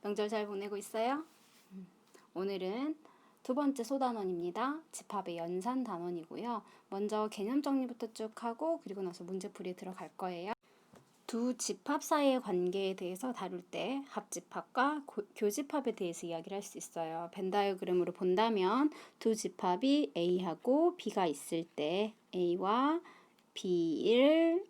명절 잘 보내고 있어요? 오늘은 두 번째 소단원입니다. 집합의 연산 단원이고요. 먼저 개념 정리부터 쭉 하고 그리고 나서 문제풀이에 들어갈 거예요. 두 집합 사이의 관계에 대해서 다룰 때 합집합과 교집합에 대해서 이야기를 할 수 있어요. 벤 다이어그램으로 본다면 두 집합이 A하고 B가 있을 때 A와 B를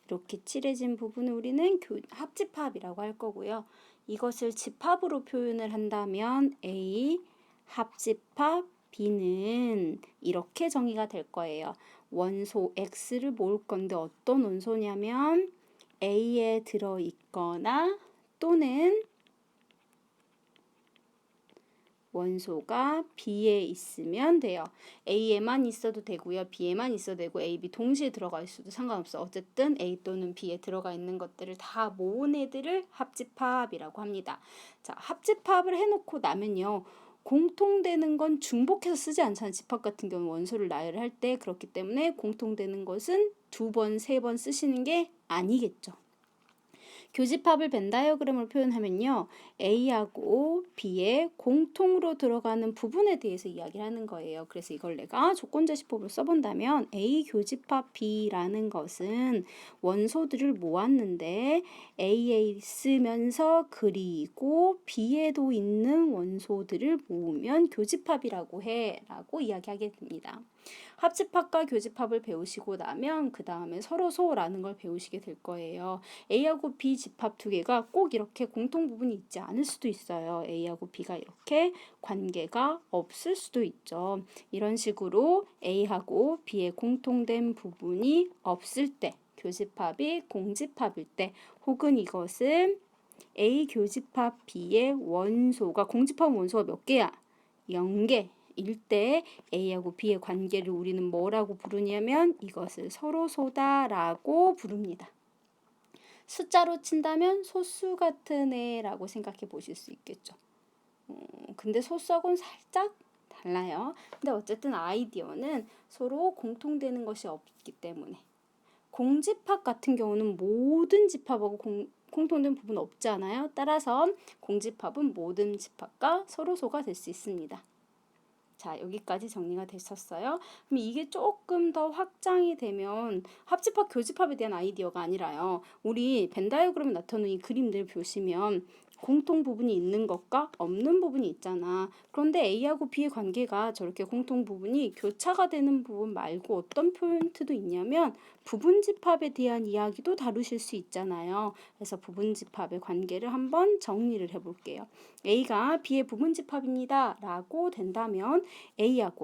이렇게 칠해진 부분을 우리는 합집합이라고 할 거고요. 이것을 집합으로 표현을 한다면 A 합집합 B는 이렇게 정의가 될 거예요. 원소 X를 모을 건데 어떤 원소냐면 A에 들어있거나 또는 원소가 B에 있으면 돼요. A에만 있어도 되고요. B에만 있어도 되고 A, B 동시에 들어가 있어도 상관없어. 어쨌든 A 또는 B에 들어가 있는 것들을 다 모은 애들을 합집합이라고 합니다. 자, 합집합을 해놓고 나면요. 공통되는 건 중복해서 쓰지 않잖아요. 집합 같은 경우는 원소를 나열을 할 때. 그렇기 때문에 공통되는 것은 2번, 3번 쓰시는 게 아니겠죠. 교집합을 벤 다이어그램으로 표현하면요. A하고 B의 공통으로 들어가는 부분에 대해서 이야기를 하는 거예요. 그래서 이걸 내가 조건제시법으로 써본다면 A 교집합 B라는 것은 원소들을 모았는데 A에 있으면서 그리고 B에도 있는 원소들을 모으면 교집합이라고 해 라고 이야기하게 됩니다. 합집합과 교집합을 배우시고 나면 그 다음에 서로소라는 걸 배우시게 될 거예요. A하고 B 집합 두 개가 꼭 이렇게 공통 부분이 있지 않을 수도 있어요. A하고 B가 이렇게 관계가 없을 수도 있죠. 이런 식으로 A하고 B의 공통된 부분이 없을 때, 교집합이 공집합일 때, 혹은 이것은 A 교집합 B의 원소가, 공집합 원소가 몇 개야? 0개. 일 때 A하고 B의 관계를 우리는 뭐라고 부르냐면 이것을 서로소다라고 부릅니다. 숫자로 친다면 소수 같은 애라고 생각해 보실 수 있겠죠. 근데 소수하고는 살짝 달라요. 근데 어쨌든 아이디어는 서로 공통되는 것이 없기 때문에 공집합 같은 경우는 모든 집합하고 공통된 부분 없잖아요. 따라서 공집합은 모든 집합과 서로소가 될 수 있습니다. 자, 여기까지 정리가 되셨어요. 그럼 이게 조금 더 확장이 되면 합집합, 교집합에 대한 아이디어가 아니라요. 우리 벤 다이어그램에 나타나는 이 그림들 보시면 공통 부분이 있는 것과 없는 부분이 있잖아. 그런데 A하고 B의 관계가 저렇게 공통 부분이 교차가 되는 부분 말고 어떤 포인트도 있냐면 부분집합에 대한 이야기도 다루실 수 있잖아요. 그래서 부분집합의 관계를 한번 정리를 해볼게요. A가 B의 부분집합입니다. 라고 된다면 A하고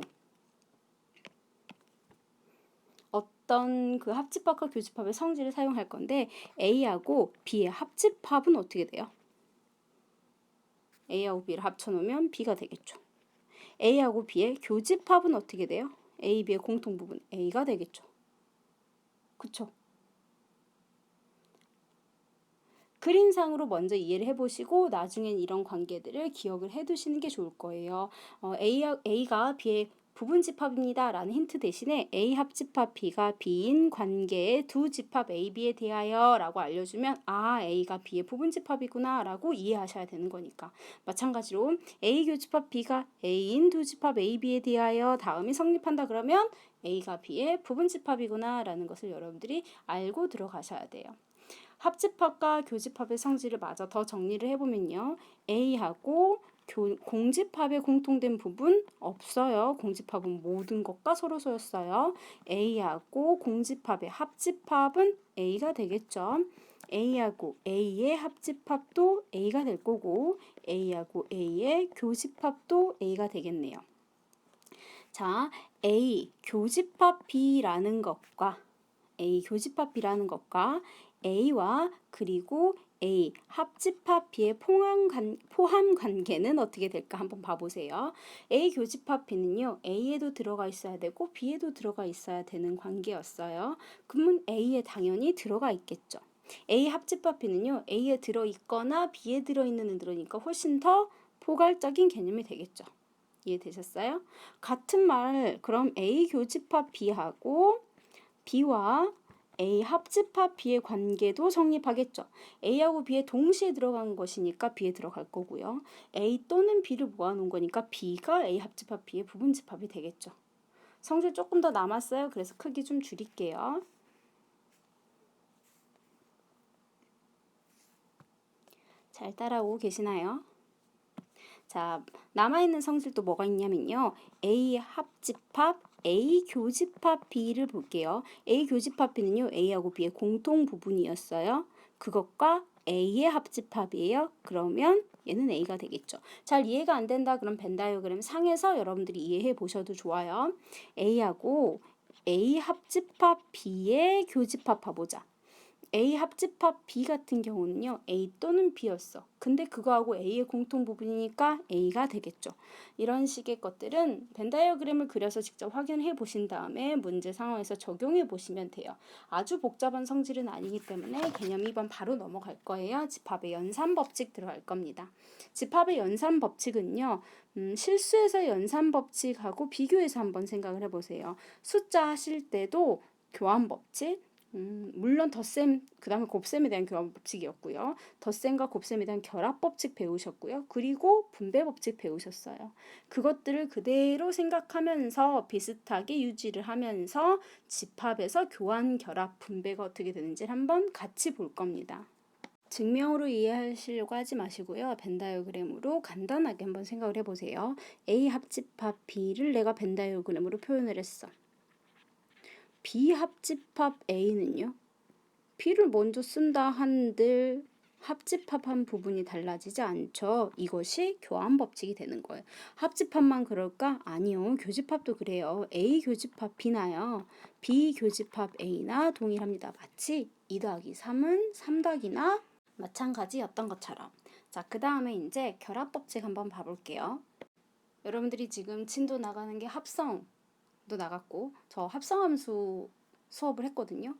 어떤 그 합집합과 교집합의 성질을 사용할 건데 A하고 B의 합집합은 어떻게 돼요? A하고 B를 합쳐놓으면 B가 되겠죠. A하고 B의 교집합은 어떻게 돼요? A, B의 공통부분 A가 되겠죠. 그쵸? 그림상으로 먼저 이해를 해보시고 나중엔 이런 관계들을 기억을 해두시는 게 좋을 거예요. A가 B의 부분집합입니다 라는 힌트 대신에 A 합집합 B가 B인 관계의 두 집합 A, B에 대하여 라고 알려주면 아, A가 B의 부분집합이구나 라고 이해하셔야 되는 거니까. 마찬가지로 A 교집합 B가 A인 두 집합 A, B에 대하여 다음이 성립한다 그러면 A가 B의 부분집합이구나 라는 것을 여러분들이 알고 들어가셔야 돼요. 합집합과 교집합의 성질을 마저 더 정리를 해보면요. A하고 공집합의 공통된 부분 없어요. 공집합은 모든 것과 서로소였어요. A하고 공집합의 합집합은 A가 되겠죠. A하고 A의 합집합도 A가 될 거고 A하고 A의 교집합도 A가 되겠네요. 자, A 교집합 B라는 것과 A 교집합 B라는 것과 A와 그리고 A 합집합 B의 포함 관계는 어떻게 될까 한번 봐보세요. A 교집합 B는요. A에도 들어가 있어야 되고 B에도 들어가 있어야 되는 관계였어요. 그러면 A에 당연히 들어가 있겠죠. A 합집합 B는요. A에 들어있거나 B에 들어있는 애들이니까 훨씬 더 포괄적인 개념이 되겠죠. 이해되셨어요? 같은 말 그럼 A 교집합 B하고 B와 A 합집합 B의 관계도 성립하겠죠. A하고 B에 동시에 들어간 것이니까 B에 들어갈 거고요. A 또는 B를 모아놓은 거니까 B가 A 합집합 B의 부분집합이 되겠죠. 성질 조금 더 남았어요. 그래서 크기 좀 줄일게요. 잘 따라오고 계시나요? 자, 남아있는 성질도 뭐가 있냐면요. A 합집합, A 교집합 B를 볼게요. A 교집합 B는요. A하고 B의 공통 부분이었어요. 그것과 A의 합집합이에요. 그러면 얘는 A가 되겠죠. 잘 이해가 안 된다. 그럼 벤 다이어그램 상에서 여러분들이 이해해 보셔도 좋아요. A하고 A 합집합 B의 교집합 봐보자. A 합집합 B 같은 경우는요. A 또는 B였어. 근데 그거하고 A의 공통 부분이니까 A가 되겠죠. 이런 식의 것들은 벤 다이어그램을 그려서 직접 확인해 보신 다음에 문제 상황에서 적용해 보시면 돼요. 아주 복잡한 성질은 아니기 때문에 개념 2번 바로 넘어갈 거예요. 집합의 연산 법칙 들어갈 겁니다. 집합의 연산 법칙은요. 실수에서 연산 법칙하고 비교해서 한번 생각을 해보세요. 숫자 하실 때도 교환 법칙, 물론 덧셈, 그 다음에 곱셈에 대한 교환 법칙이었고요. 덧셈과 곱셈에 대한 결합 법칙 배우셨고요. 그리고 분배 법칙 배우셨어요. 그것들을 그대로 생각하면서 비슷하게 유지를 하면서 집합에서 교환, 결합, 분배가 어떻게 되는지 한번 같이 볼 겁니다. 증명으로 이해하시려고 하지 마시고요. 벤 다이어그램으로 간단하게 한번 생각을 해보세요. A 합집합 B를 내가 벤 다이어그램으로 표현을 했어. B 합집합 A는요. B를 먼저 쓴다 한들 합집합한 부분이 달라지지 않죠. 이것이 교환 법칙이 되는 거예요. 합집합만 그럴까? 아니요. 교집합도 그래요. A 교집합 B나요. B 교집합 A나 동일합니다. 마치 2 더하기 3은 3 더하기나 마찬가지였던 것처럼. 자, 그 다음에 이제 결합 법칙 한번 봐볼게요. 여러분들이 지금 진도 나가는 게 합성도 나갔고 저 합성함수 수업을 했거든요.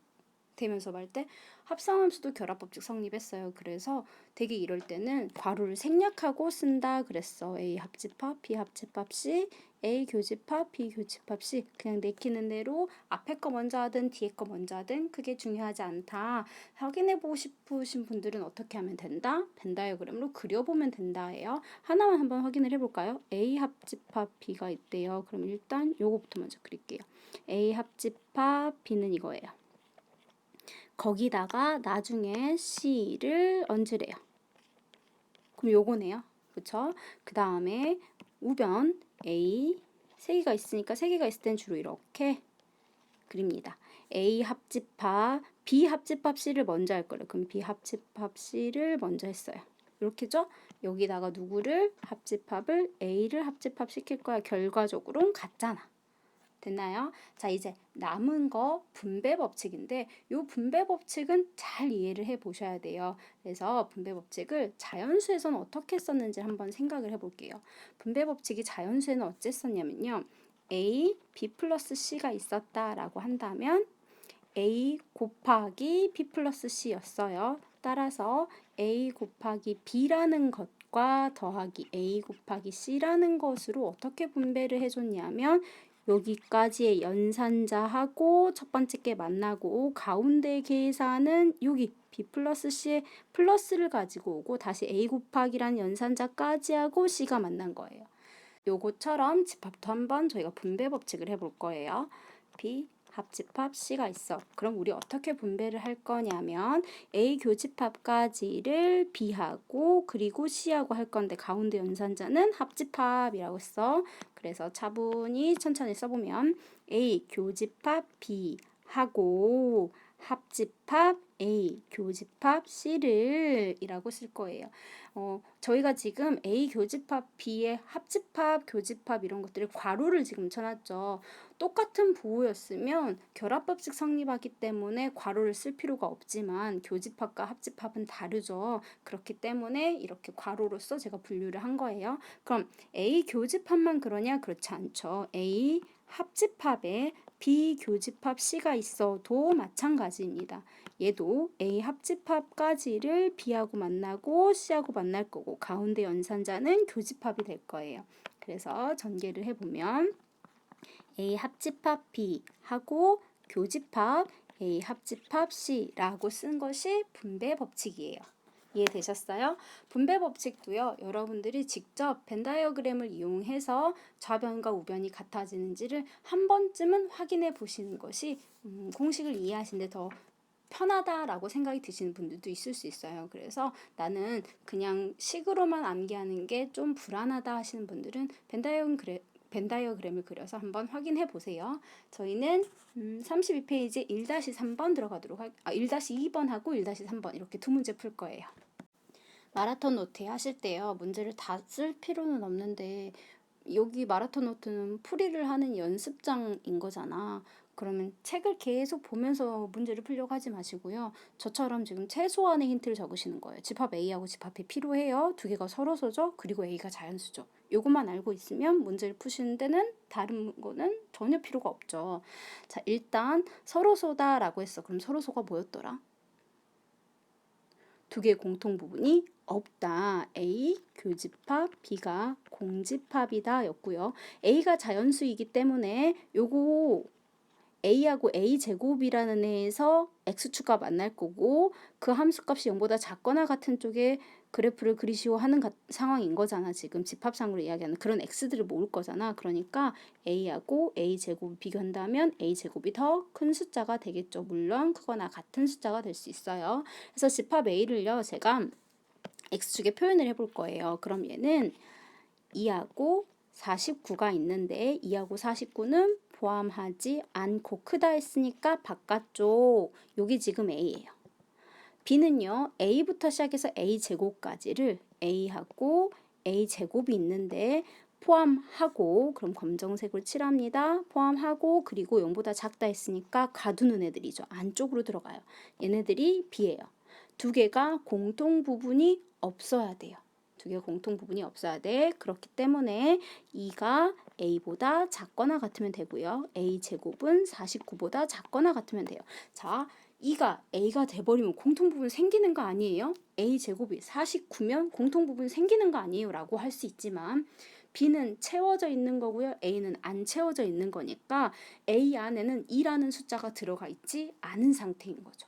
대면 수업할 때 합성함수도 결합법칙 성립했어요. 그래서 되게 이럴 때는 괄호를 생략하고 쓴다 그랬어. A 합집합, B 합집합 C, A 교집합, B 교집합 C. 그냥 내키는 대로 앞에 거 먼저 하든 뒤에 거 먼저 하든 크게 중요하지 않다. 확인해보고 싶으신 분들은 어떻게 하면 된다? 벤 다이어그램으로 그려보면 된다예요. 하나만 한번 확인을 해볼까요? A 합집합 B가 있대요. 그럼 일단 요거부터 먼저 그릴게요. A 합집합 B는 이거예요. 거기다가 나중에 C를 얹으래요. 그럼 요거네요. 그쵸? 그 다음에 우변 A 3개가 있으니까 3개가 있을 땐 주로 이렇게 그립니다. A 합집합, B 합집합 C를 먼저 할 거예요. 그럼 B 합집합 C를 먼저 했어요. 이렇게죠? 여기다가 누구를 합집합을 A를 합집합 시킬 거야. 결과적으로는 같잖아. 됐나요? 자, 이제 남은 거 분배 법칙인데 이 분배 법칙은 잘 이해를 해 보셔야 돼요. 그래서 분배 법칙을 자연수에서는 어떻게 썼는지 한번 생각을 해볼게요. 분배 법칙이 자연수에는 어째 썼냐면요. A, B 플러스 C가 있었다라고 한다면 A 곱하기 B 플러스 C였어요. 따라서 A 곱하기 B라는 것과 더하기 A 곱하기 C라는 것으로 어떻게 분배를 해줬냐면 여기까지의 연산자하고 첫 번째 게 만나고 가운데 계산은 여기 B 플러스 C의 플러스를 가지고 오고 다시 A 곱하기란 연산자까지 하고 C가 만난 거예요. 요거처럼 집합도 한번 저희가 분배 법칙을 해볼 거예요. B 합집합 C가 있어. 그럼 우리 어떻게 분배를 할 거냐면 A 교집합까지를 B하고 그리고 C하고 할 건데 가운데 연산자는 합집합이라고 써. 그래서 차분히 천천히 써보면 A 교집합 B하고 합집합 A 교집합 C를 이라고 쓸 거예요. 저희가 지금 A 교집합 B의 합집합, 교집합 이런 것들을 괄호를 지금 쳐놨죠. 똑같은 부호였으면 결합법칙 성립하기 때문에 괄호를 쓸 필요가 없지만 교집합과 합집합은 다르죠. 그렇기 때문에 이렇게 괄호로서 제가 분류를 한 거예요. 그럼 A 교집합만 그러냐? 그렇지 않죠. A 합집합에 B 교집합 C가 있어도 마찬가지입니다. 얘도 A 합집합까지를 B하고 만나고 C하고 만날 거고 가운데 연산자는 교집합이 될 거예요. 그래서 전개를 해보면 A 합집합 B하고 교집합 A 합집합 C라고 쓴 것이 분배 법칙이에요. 이해되셨어요? 분배 법칙도요. 여러분들이 직접 벤 다이어그램을 이용해서 좌변과 우변이 같아지는지를 한 번쯤은 확인해 보시는 것이 공식을 이해하시는데 더 편하다라고 생각이 드시는 분들도 있을 수 있어요. 그래서 나는 그냥 식으로만 암기하는 게 좀 불안하다 하시는 분들은 벤 다이어그램을 그려서 한번 확인해 보세요. 저희는 32페이지 1-3번 들어가도록 1-2번 하고 1-3번 이렇게 두 문제 풀 거예요. 마라톤 노트 하실 때요. 문제를 다 쓸 필요는 없는데 여기 마라톤 노트는 풀이를 하는 연습장인 거잖아. 그러면 책을 계속 보면서 문제를 풀려고 하지 마시고요. 저처럼 지금 최소한의 힌트를 적으시는 거예요. 집합 A하고 집합 B 필요해요. 두 개가 서로서죠. 그리고 A가 자연수죠. 요것만 알고 있으면 문제를 푸시는 데는 다른 거는 전혀 필요가 없죠. 자, 일단 서로소다라고 했어. 그럼 서로소가 뭐였더라? 두 개의 공통 부분이 없다. A 교집합, B가 공집합이다 였고요. A가 자연수이기 때문에 요거 A하고 A제곱이라는 애에서 X축과 만날 거고 그 함수값이 0보다 작거나 같은 쪽에 그래프를 그리시오 하는 상황인 거잖아. 지금 집합상으로 이야기하는 그런 X들을 모을 거잖아. 그러니까 A하고 A제곱을 비교한다면 A제곱이 더 큰 숫자가 되겠죠. 물론 크거나 같은 숫자가 될 수 있어요. 그래서 집합 A를요. 제가 X축에 표현을 해볼 거예요. 그럼 얘는 2하고 49가 있는데 2하고 49는 포함하지 않고 크다 했으니까 바깥쪽 여기 지금 A예요. B는요. A부터 시작해서 A제곱까지를 A하고 A제곱이 있는데 포함하고 그럼 검정색으로 칠합니다. 포함하고 그리고 0보다 작다 했으니까 가두는 애들이죠. 안쪽으로 들어가요. 얘네들이 B예요. 두 개가 공통 부분이 없어야 돼요. 두 개가 공통 부분이 없어야 돼. 그렇기 때문에 2가 A보다 작거나 같으면 되고요. A제곱은 49보다 작거나 같으면 돼요. 자, 2가 A가 돼버리면 공통 부분 생기는 거 아니에요? A제곱이 49면 공통 부분 생기는 거 아니에요? 라고 할 수 있지만 B는 채워져 있는 거고요. A는 안 채워져 있는 거니까 A 안에는 2라는 숫자가 들어가 있지 않은 상태인 거죠.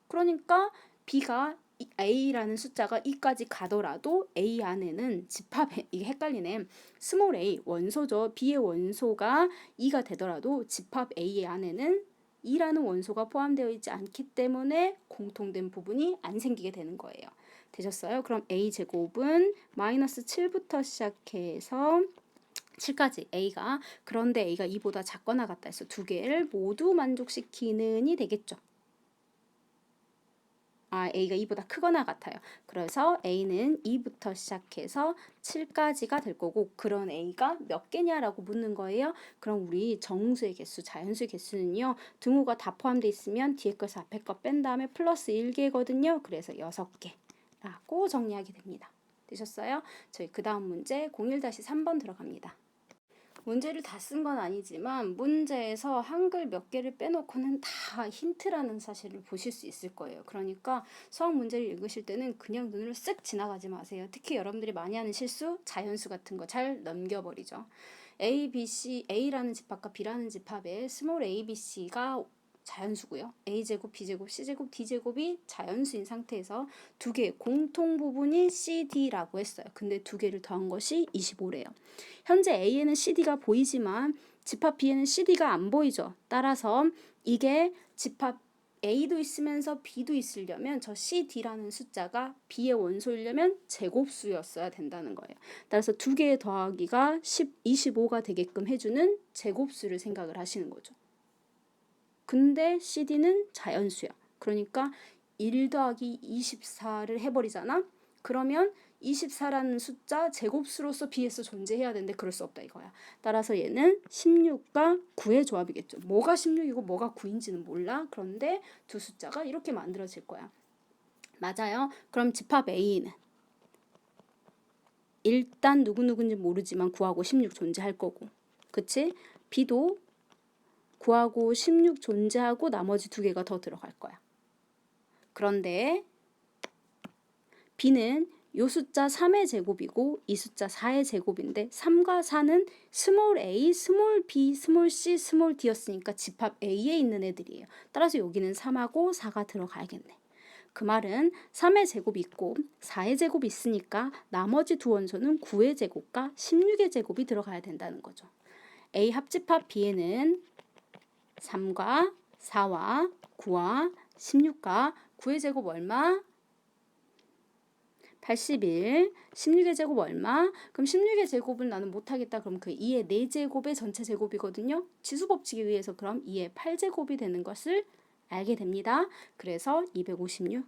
그러니까 B가 A라는 숫자가 2까지 가더라도 A 안에는 집합에 이게 헷갈리네. 스몰 a 원소죠. B의 원소가 2가 되더라도 집합 A의 안에는 2라는 원소가 포함되어 있지 않기 때문에 공통된 부분이 안 생기게 되는 거예요. 되셨어요? 그럼 A제곱은 마이너스 7부터 시작해서 7까지 A가 그런데 A가 2보다 작거나 같다 해서 두 개를 모두 만족시키는이 되겠죠. A가 2보다 크거나 같아요. 그래서 A는 2부터 시작해서 7까지가 될 거고 그런 A가 몇 개냐라고 묻는 거예요. 그럼 우리 정수의 개수, 자연수의 개수는요. 등호가 다 포함되어 있으면 뒤에 것을 앞에 거 뺀 다음에 플러스 1개거든요. 그래서 6개라고 정리하게 됩니다. 되셨어요? 저희 그 다음 문제 01-3번 들어갑니다. 문제를 다 쓴 건 아니지만 문제에서 한글 몇 개를 빼놓고는 다 힌트라는 사실을 보실 수 있을 거예요. 그러니까 수학 문제를 읽으실 때는 그냥 눈으로 쓱 지나가지 마세요. 특히 여러분들이 많이 하는 실수, 자연수 같은 거 잘 넘겨버리죠. A, B, C, A라는 집합과 B라는 집합에 스몰 a, B, C가 자연수고요. A제곱, B제곱, C제곱, D제곱이 자연수인 상태에서 두 개의 공통 부분이 CD라고 했어요. 근데 두 개를 더한 것이 25래요. 현재 A에는 CD가 보이지만 집합 B에는 CD가 안 보이죠. 따라서 이게 집합 A도 있으면서 B도 있으려면 저 CD라는 숫자가 B의 원소이려면 제곱수였어야 된다는 거예요. 따라서 두 개의 더하기가 25가 되게끔 해주는 제곱수를 생각을 하시는 거죠. 근데 CD는 자연수야. 그러니까 1 더하기 24를 해버리잖아. 그러면 24라는 숫자 제곱수로서 B에서 존재해야 되는데 그럴 수 없다 이거야. 따라서 얘는 16과 9의 조합이겠죠. 뭐가 16이고 뭐가 9인지는 몰라. 그런데 두 숫자가 이렇게 만들어질 거야. 맞아요. 그럼 집합 A는 일단 누구누구인지 모르지만 9하고 16 존재할 거고. 그치? B도 9하고 16 존재하고 나머지 두 개가 더 들어갈 거야. 그런데 B는 요 숫자 3의 제곱이고 이 숫자 4의 제곱인데 3과 4는 스몰 a, 스몰 b, 스몰 c, 스몰 d였으니까 집합 a에 있는 애들이에요. 따라서 여기는 3하고 4가 들어가야겠네. 그 말은 3의 제곱이 있고 4의 제곱이 있으니까 나머지 두 원소는 9의 제곱과 16의 제곱이 들어가야 된다는 거죠. A 합집합 B에는 3과 4와 9와 16과 9의 제곱 얼마? 81. 16의 제곱 얼마? 그럼 16의 제곱은 나는 못하겠다. 그럼 그 2의 4제곱의 전체 제곱이거든요. 지수법칙에 의해서 그럼 2의 8제곱이 되는 것을 알게 됩니다. 그래서 256이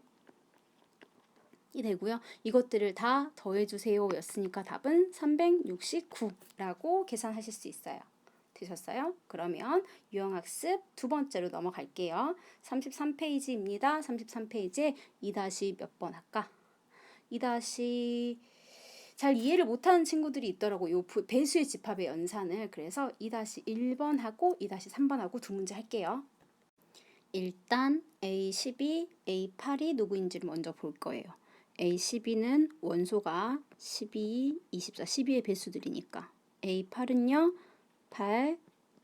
되고요. 이것들을 다 더해주세요 였으니까 답은 369라고 계산하실 수 있어요. 되셨어요? 그러면 유형학습 두 번째로 넘어갈게요. 33페이지입니다. 33페이지에 2- 몇 번 할까? 2- 잘 이해를 못하는 친구들이 있더라고. 요 배수의 집합의 연산을. 그래서 2-1번하고 2-3번하고 두 문제 할게요. 일단 A12, A8이 누구인지를 먼저 볼 거예요. A12는 원소가 12, 24, 12의 배수들이니까. A8은요. 8,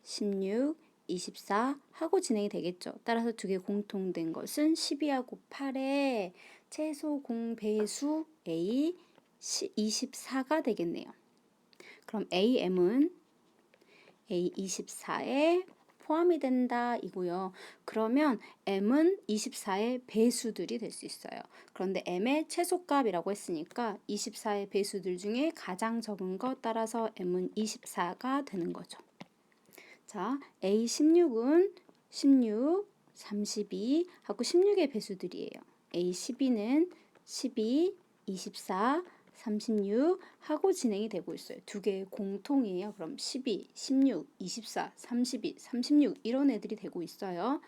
16, 24 하고 진행이 되겠죠. 따라서 두 개 공통된 것은 12하고 8의 최소 공배수 A 24가 되겠네요. 그럼 AM은 A24에 포함이 된다 이고요. 그러면 M은 24의 배수들이 될 수 있어요. 그런데 M의 최소값이라고 했으니까 24의 배수들 중에 가장 적은 것 따라서 M은 24가 되는 거죠. 자, A16은 16, 32 하고 16의 배수들이에요. A12는 12, 24, 36 하고 진행이 되고 있어요. 두 개의 공통이에요. 그럼 12, 16, 24, 32, 36 이런 애들이 되고 있어요.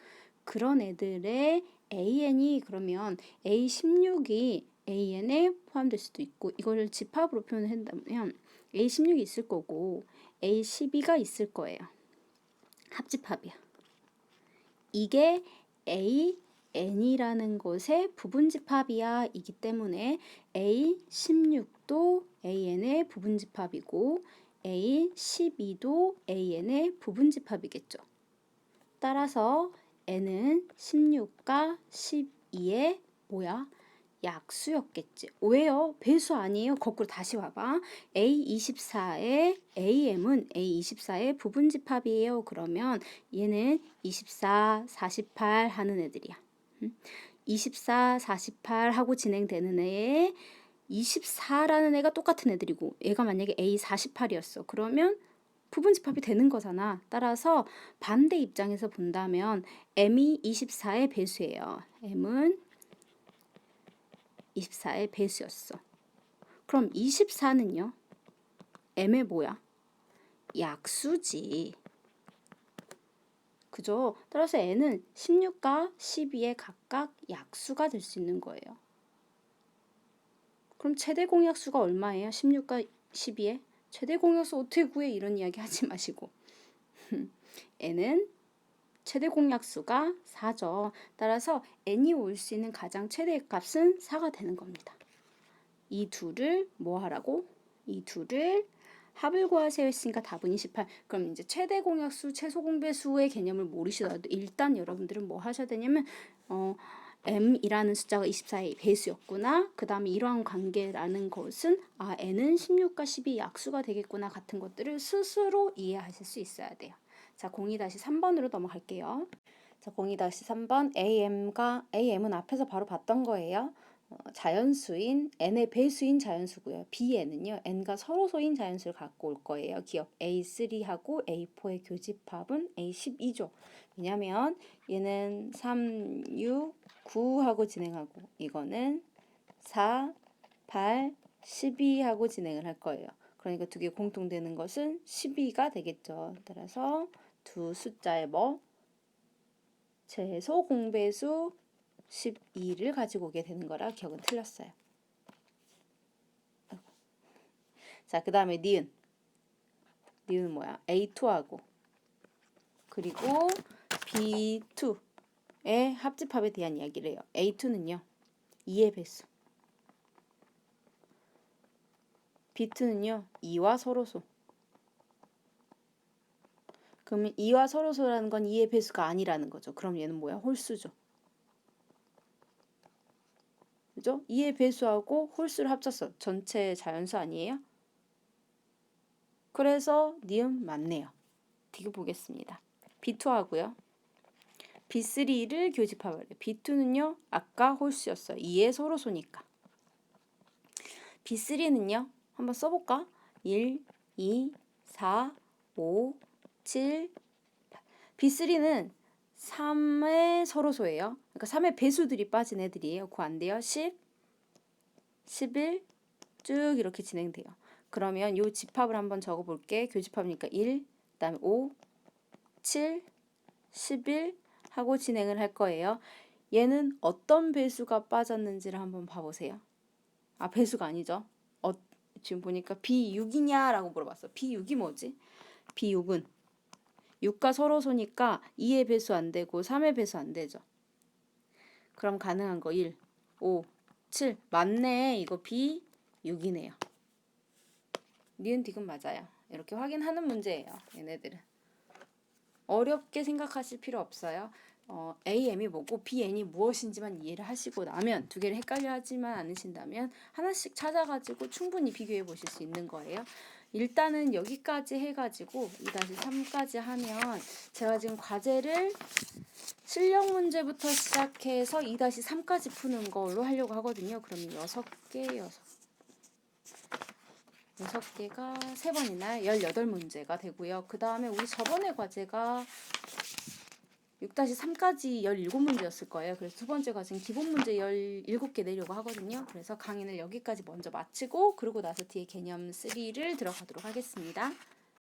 그런 애들의 AN이 그러면 A16이 AN에 포함될 수도 있고 이거를 집합으로 표현한다면 A16이 있을 거고 A12가 있을 거예요. 합집합이야. 이게 AN이라는 것의 부분집합이야 이기 때문에 A16도 AN의 부분집합이고 A12도 AN의 부분집합이겠죠. 따라서 N은 16과 12의 뭐야? 약수였겠지. 왜요? 배수 아니에요? 거꾸로 다시 와봐. A24의 AM은 A24의 부분집합이에요. 그러면 얘는 24, 48 하는 애들이야. 24, 48 하고 진행되는 애에 24라는 애가 똑같은 애들이고 얘가 만약에 A48이었어. 그러면 부분집합이 되는 거잖아. 따라서 반대 입장에서 본다면 M이 24의 배수예요. M은 24의 배수였어. 그럼 24는요? M의 뭐야? 약수지. 그죠? 따라서 N은 16과 12의 각각 약수가 될 수 있는 거예요. 그럼 최대 공약수가 얼마예요? 16과 12의? 최대 공약수 어떻게 구해? 이런 이야기 하지 마시고. N은 최대 공약수가 4죠. 따라서 N이 올 수 있는 가장 최대의 값은 4가 되는 겁니다. 이 둘을 뭐 하라고? 이 둘을 합을 구하세요 했으니까 답은 28. 그럼 이제 최대 공약수, 최소 공배수의 개념을 모르시더라도 일단 여러분들은 뭐 하셔야 되냐면 M이라는 숫자가 24의 배수였구나. 그 다음에 이러한 관계라는 것은 N은 16과 12 약수가 되겠구나 같은 것들을 스스로 이해하실 수 있어야 돼요. 자, 02-3번으로 넘어갈게요. 자, 02-3번 AM은 앞에서 바로 봤던 거예요. 자연수인 n의 배수인 자연수고요. Bn은요. n가 서로소인 자연수를 갖고 올 거예요. 기억 A3하고 A4의 교집합은 A12죠. 왜냐면 얘는 3, 6, 9하고 진행하고 이거는 4, 8, 12하고 진행을 할 거예요. 그러니까 두 개 공통되는 것은 12가 되겠죠. 따라서 두 숫자의 뭐? 최소 공배수 12를 가지고 오게 되는 거라 기억은 틀렸어요. 자, 그 다음에 니은. 니은 뭐야? A2하고 그리고 B2의 합집합에 대한 이야기를 해요. A2는요. 2의 배수. B2는요. 2와 서로소. 그러면 2와 서로소라는 건 2의 배수가 아니라는 거죠. 그럼 얘는 뭐야? 홀수죠. 그죠? 2의 배수하고 홀수를 합쳤어. 전체 자연수 아니에요? 그래서 니은 맞네요. 디귿 보겠습니다. B2 하고요. B3를 교집합을 해요. B2는요. 아까 홀수였어요. 2의 서로소니까. B3는요. 한번 써볼까? 1, 2, 4, 5, 7, 8. B3는 3의 서로소예요. 그러니까 3의 배수들이 빠진 애들이에요. 그거 안 돼요. 10, 11, 쭉 이렇게 진행돼요. 그러면 요 집합을 한번 적어볼게. 교집합이니까 1, 그 다음에 5, 7, 11 하고 진행을 할 거예요. 얘는 어떤 배수가 빠졌는지를 한번 봐보세요. 아, 배수가 아니죠. 지금 보니까 B6이냐 라고 물어봤어. B6이 뭐지? B6은 6과 서로소니까 2의 배수 안 되고 3의 배수 안 되죠. 그럼 가능한 거 1, 5, 7 맞네. 이거 B6이네요. 니은 디귿 맞아요. 이렇게 확인하는 문제예요. 얘네들은. 어렵게 생각하실 필요 없어요. AM이 뭐고 BN이 무엇인지만 이해를 하시고 나면 두 개를 헷갈려 하지만 않으신다면 하나씩 찾아가지고 충분히 비교해 보실 수 있는 거예요. 일단은 여기까지 해가지고 2-3까지 하면 제가 지금 과제를 실력 문제부터 시작해서 2-3까지 푸는 걸로 하려고 하거든요. 그러면 6개가 3번이나 18문제가 되고요. 그 다음에 우리 저번에 과제가 6-3까지 17문제였을 거예요. 그래서 두 번째 과제는 기본 문제 17개 내려고 하거든요. 그래서 강의는 여기까지 먼저 마치고 그러고 나서 뒤에 개념 3를 들어가도록 하겠습니다.